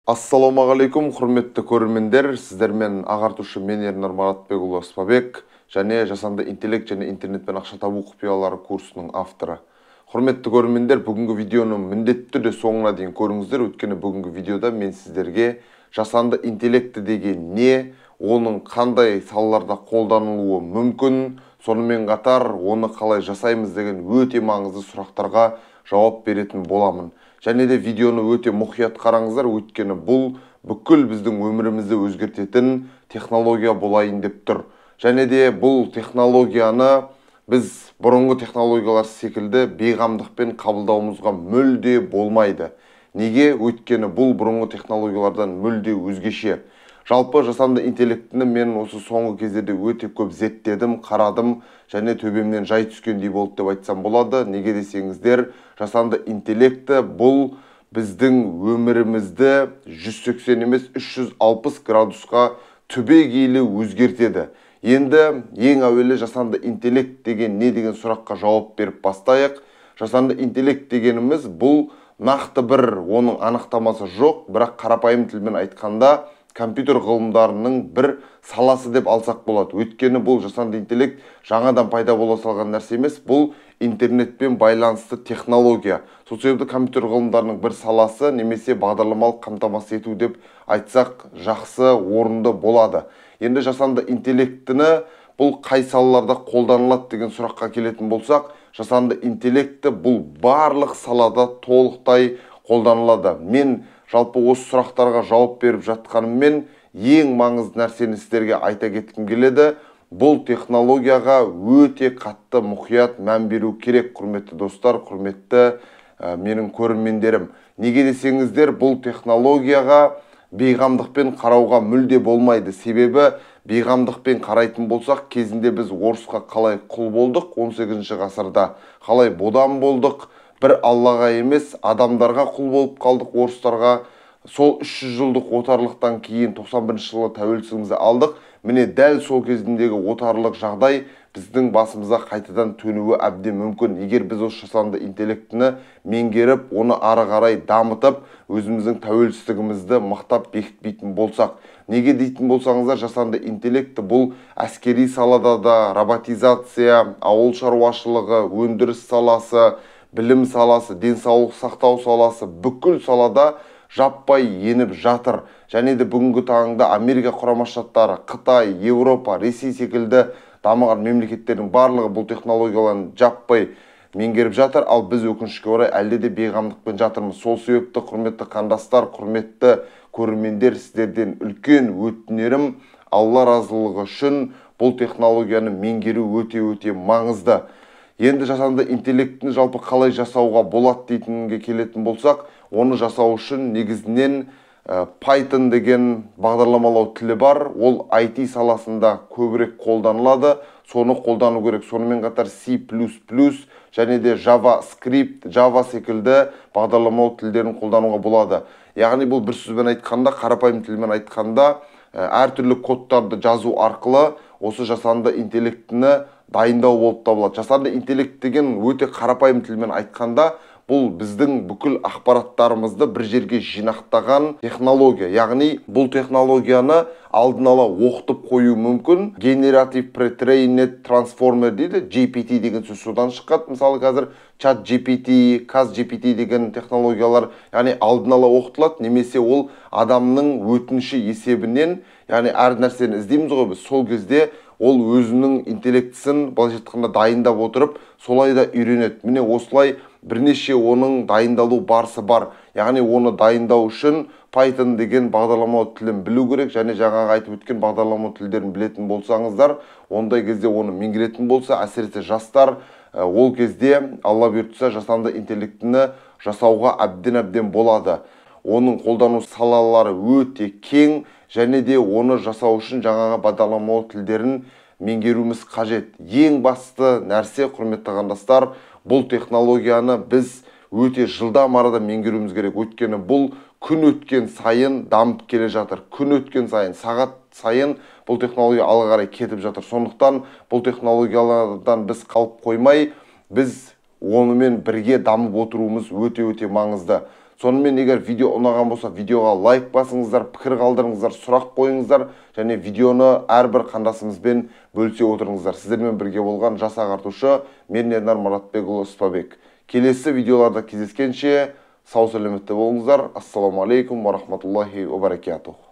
Ассалаумағалейкум, құрметті көрермендер. Сіздермен ағартушы мен Ернар Маратбекұлы Спабек және жасанды интеллект және интернетпен ақша табу құпиялары курсының авторы. Құрметті көрермендер, бүгінгі видеоны міндетті түрде соңына дейін көріңіздер. Өйткені бүгінгі видеода мен сіздерге жасанды интеллекті деген не, оның қандай салаларда қолданылуы мүмкін, сонымен қатар оны қалай жасаймыз деген өте маңызды сұрақтарға жауап беретін боламын. Және де видеоны өте мұқият қараңыздар, өйткені бұл бүкіл біздің өмірімізді өзгертетін технология болайын деп тұр. Және де бұл технологияны біз бұрынғы технологиялар секілді бейғамдықпен қабылдауымызға мүлде болмайды. Неге? Өйткені бұл бұрынғы технологиялардан мүлде өзгеше. Жалпы жасанды интеллектіні мен осы соңғы кездерде өте көп зерттедім, қарадым және төбемнен жай түскендей болды деп айтсам болады. Неге десеңіздер, жасанды интеллекті бұл біздің өмірімізді 180 емес 360 градусқа түбегейлі өзгертеді. Енді ең әуелі жасанды интеллект деген не деген сұраққа жауап беріп бастайық. Жасанды интеллект дегеніміз бұл нақты бір оның анықтамасы жоқ, бірақ қарапайым тілмен айтқанда компьютер ғылымдарының бір саласы деп алсақ болады. Өйткені бұл жасанды интеллект жаңадан пайда бола салған нәрсе емес, бұл интернетпен байланысты технология. Сол себепті компьютер ғылымдарының бір саласы немесе бағдарламалық қамтамасыз ету деп айтсақ жақсы орынды болады. Енді жасанды интеллектіні бұл қай салаларда қолданылады деген сұраққа келетін болсақ, жасанды интеллекті бұл барлық салада толықтай қолданылады. Мен жалпы осы сұрақтарға жауап беріп жатқаныммен ең маңызды нәрсені сіздерге айта кеткім келеді. Бұл технологияға өте қатты мұқият мән беру керек, құрметті достар, құрметті менің көрермендерім. Неге десеңіздер, бұл технологияға бейғамдықпен қарауға мүлде болмайды. Себебі бейғамдықпен қарайтын болсақ, кезінде біз орысқа қалай құл болдық, 18 ғасырда қалай бодан болдық, бір Аллаға емес адамдарға құл болып қалдық, орыстарға. Сол 300 жылдық отарлықтан кейін 91 жылы тәуелсіздігімізді алдық. Міне дәл сол кезіндегі отарлық жағдай біздің басымызға қайтадан төнуі әбден мүмкін. Егер біз осы жасанды интеллектіні меңгеріп, оны ары қарай дамытып, өзіміздің тәуелсіздігімізді мықтап бекітпейтін болсақ. Неге дейтін болсаңыздар, жасанды интеллекті бұл әскери салада да, роботизация, ауыл шаруашылығы, өндіріс саласы, білім саласы, денсаулық сақтау саласы, бүкіл салада жаппай еніп жатыр. Және де бүгінгі таңда Америка құрама штаттары, Қытай, Еуропа, Ресей секілді дамыған мемлекеттердің барлығы бұл технологияларын жаппай меңгеріп жатыр, ал біз өкінішке орай әлде де бейғамдықпен жатырмыз. Сол себепті құрметті қандастар, құрметті көрермендер, сіздерден үлкен өтінерім, Алла разылығы үшін бұл технологияны меңгеру өте маңызды. Енді жасанды интеллектіні жалпы қалай жасауға болады дейтінге келетін болсақ, оны жасау үшін негізінен Python деген бағдарламалау тілі бар. Ол IT саласында көбірек қолданылады. Соны қолдану керек. Сонымен қатар C++ және де JavaScript, Java секілді бағдарламалау тілдерін қолдануға болады. Яғни бұл бір сөзбен айтқанда, қарапайым тілмен айтқанда, әртүрлі кодтарды жазу арқылы осы жасанды интеллектіні дайындау болып табылады. Жасанды интеллект деген өте қарапайым тілмен айтқанда, бұл біздің бүкіл ақпараттарымызды бір жерге жинақтаған технология. Яғни бұл технологияны алдын ала оқытып қою мүмкін. Generative Pre-trained Transformer дейді, GPT деген сөз содан шыққан. Мысалы қазір Chat GPT, Kaz GPT деген технологиялар, яғни алдын ала оқытылады, немесе ол адамның өтініші есебінен, яғни әр нәрсені іздейміз ғой біз, сол кезде ол өзінің интеллектісін былайша айтқанда дайындап отырып, солай да үйренеді. Міне осылай бірнеше оның дайындалу барысы бар. Яғни оны дайындау үшін Python деген бағдарламалау тілін білу керек, және жаңағы айтып өткен бағдарламалау тілдерін білетін болсаңыздар, ондай кезде оны меңгеретін болса, әсіресе жастар, ол кезде Алла бұйыртса жасанды интеллектіні жасауға әбден болады. Оның қолдану салалары өте кең, және де оны жасау үшін жаңағы бағдарламалау тілдерін меңгеруіміз қажет. Ең басты нәрсе, құрметті қандастар, бұл технологияны біз өте жылдам арада меңгеруіміз керек. Өйткені бұл күн өткен сайын дамып келе жатыр. Күн өткен сайын, сағат сайын бұл технология алға қарай кетіп жатыр. Сондықтан бұл технологиялардан біз қалып қоймай, біз онымен бірге дамып отыруымыз өте маңызды. Сонымен егер видео ұнаған болса, видеоға лайк басыңыздар, пікір қалдырыңыздар, сұрақ қойыңыздар, және видеоны әрбір қандасымызбен бөлісе отырыңыздар. Сіздермен бірге болған жас ағартушы мен Ернар Маратбекұлы Спабек. Келесі видеоларда кездескенше сау сәлеметте болыңыздар. Ассаламу алейкум ва рахматуллахи ва баракатух.